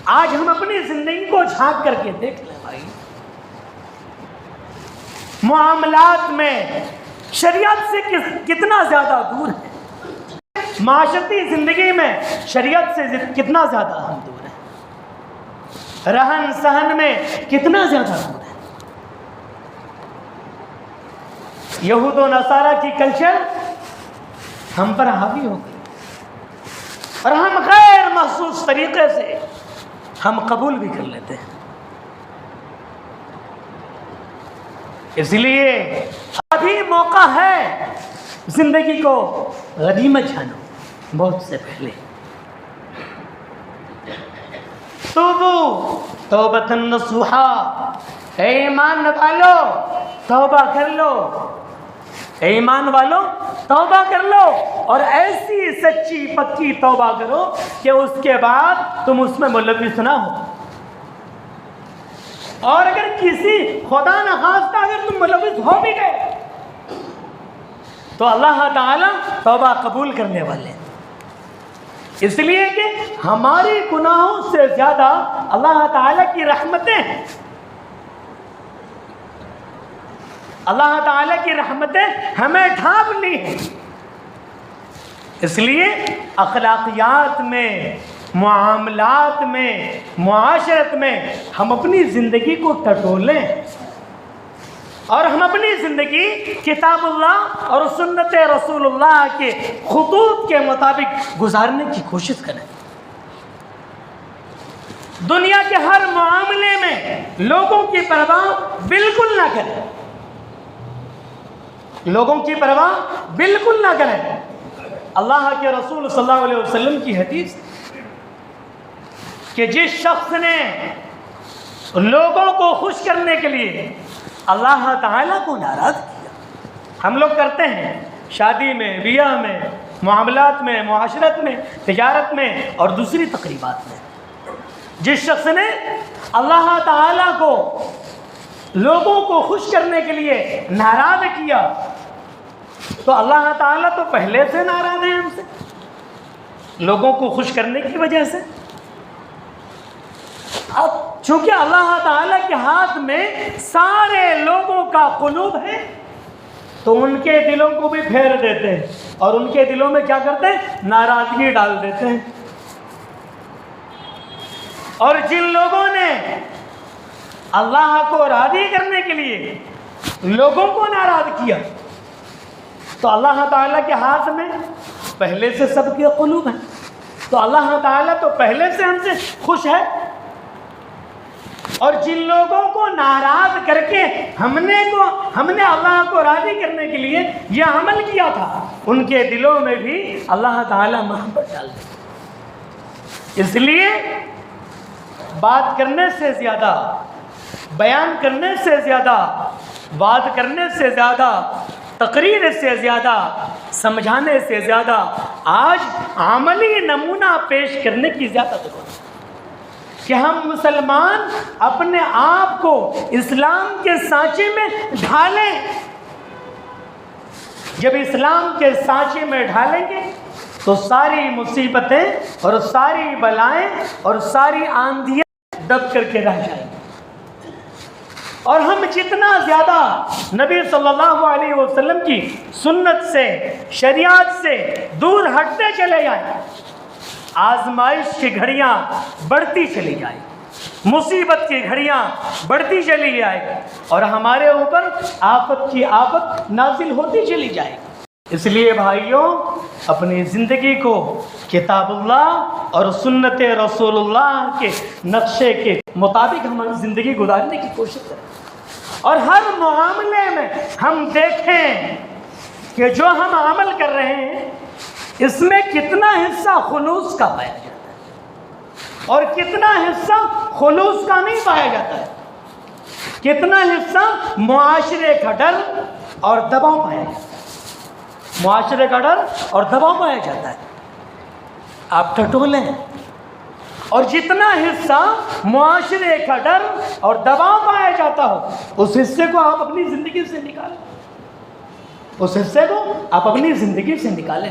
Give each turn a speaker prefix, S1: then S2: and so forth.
S1: آج ہم اپنی زندگی کو جھانک کر کے دیکھ لیں بھائی، معاملات میں شریعت سے کتنا زیادہ دور ہے، معاشرتی زندگی میں شریعت سے کتنا زیادہ ہم دور ہیں، رہن سہن میں کتنا زیادہ دور ہے۔ یہود و نصارہ کی کلچر ہم پر حاوی ہو گئی اور ہم غیر محسوس طریقے سے ہم قبول بھی کر لیتے ہیں۔ اس لیے ابھی موقع ہے زندگی کو غنیمت جانو موت سے پہلے۔ توبو توبۃ نصوحا، اے ایمان والو توبہ کر لو، اے ایمان والو توبہ کر لو، اور ایسی سچی پکی توبہ کرو کہ اس کے بعد تم اس میں ملوث نہ ہو، اور اگر کسی خدا نخواستہ اگر تم ملوث ہو بھی گئے تو اللہ تعالیٰ توبہ قبول کرنے والے ہیں، اس لیے کہ ہماری گناہوں سے زیادہ اللہ تعالیٰ کی رحمتیں ہیں، اللہ تعالیٰ کی رحمتیں ہمیں ڈھانپ لی ہیں۔ اس لیے اخلاقیات میں، معاملات میں، معاشرت میں ہم اپنی زندگی کو ٹٹولیں اور ہم اپنی زندگی کتاب اللہ اور سنت رسول اللہ کے خطوط کے مطابق گزارنے کی کوشش کریں۔ دنیا کے ہر معاملے میں لوگوں کی پرواہ بالکل نہ کریں، لوگوں کی پرواہ بالکل نہ کریں۔ اللہ کے رسول صلی اللہ علیہ وسلم کی حدیث کہ جس شخص نے لوگوں کو خوش کرنے کے لیے اللہ تعالیٰ کو ناراض کیا، ہم لوگ کرتے ہیں شادی میں، بیاہ میں، معاملات میں، معاشرت میں، تجارت میں اور دوسری تقریبات میں، جس شخص نے اللہ تعالیٰ کو لوگوں کو خوش کرنے کے لیے ناراض کیا تو اللہ تعالیٰ تو پہلے سے ناراض ہیں ہم سے، لوگوں کو خوش کرنے کی وجہ سے۔ اب چونکہ اللہ تعالیٰ کے ہاتھ میں سارے لوگوں کا قلوب ہے تو ان کے دلوں کو بھی پھیر دیتے ہیں اور ان کے دلوں میں کیا کرتے ہیں؟ ناراضگی ڈال دیتے ہیں۔ اور جن لوگوں نے اللہ کو راضی کرنے کے لیے لوگوں کو ناراض کیا تو اللہ تعالیٰ کے ہاتھ میں پہلے سے سب کے قلوب ہیں، تو اللہ تعالیٰ تو پہلے سے ہم سے خوش ہے، اور جن لوگوں کو ناراض کر کے ہم نے اللہ کو راضی کرنے کے لیے یہ عمل کیا تھا ان کے دلوں میں بھی اللہ تعالیٰ محبت ڈال دے۔ اس لیے بات کرنے سے زیادہ، بیان کرنے سے زیادہ، بات کرنے سے زیادہ، تقریر سے زیادہ، سمجھانے سے زیادہ آج عملی نمونہ پیش کرنے کی زیادہ ضرورت ہے کہ ہم مسلمان اپنے آپ کو اسلام کے سانچے میں ڈھالیں۔ جب اسلام کے سانچے میں ڈھالیں گے تو ساری مصیبتیں اور ساری بلائیں اور ساری آندھیاں دب کر کے رہ جائیں گی، اور ہم جتنا زیادہ نبی صلی اللہ علیہ وسلم کی سنت سے، شریعت سے دور ہٹتے چلے جائیں، آزمائش کی گھڑیاں بڑھتی چلی جائیں، مصیبت کی گھڑیاں بڑھتی چلی جائے اور ہمارے اوپر آفت کی آفت نازل ہوتی چلی جائے۔ اس لیے بھائیوں، اپنی زندگی کو کتاب اللہ اور سنت رسول اللہ کے نقشے کے مطابق ہم زندگی گزارنے کی کوشش کریں، اور ہر معاملے میں ہم دیکھیں کہ جو ہم عمل کر رہے ہیں اس میں کتنا حصہ خلوص کا پایا جاتا ہے اور کتنا حصہ خلوص کا نہیں پایا جاتا ہے، کتنا حصہ معاشرے کا ڈر اور دباؤ پایا جاتا ہے، معاشرے کا ڈر اور دباؤ پایا جاتا ہے۔ آپ ٹٹولیں، اور جتنا حصہ معاشرے کا ڈر اور دباؤ پایا جاتا ہو اس حصے کو آپ اپنی زندگی سے نکالیں، اس حصے کو آپ اپنی زندگی سے نکالیں۔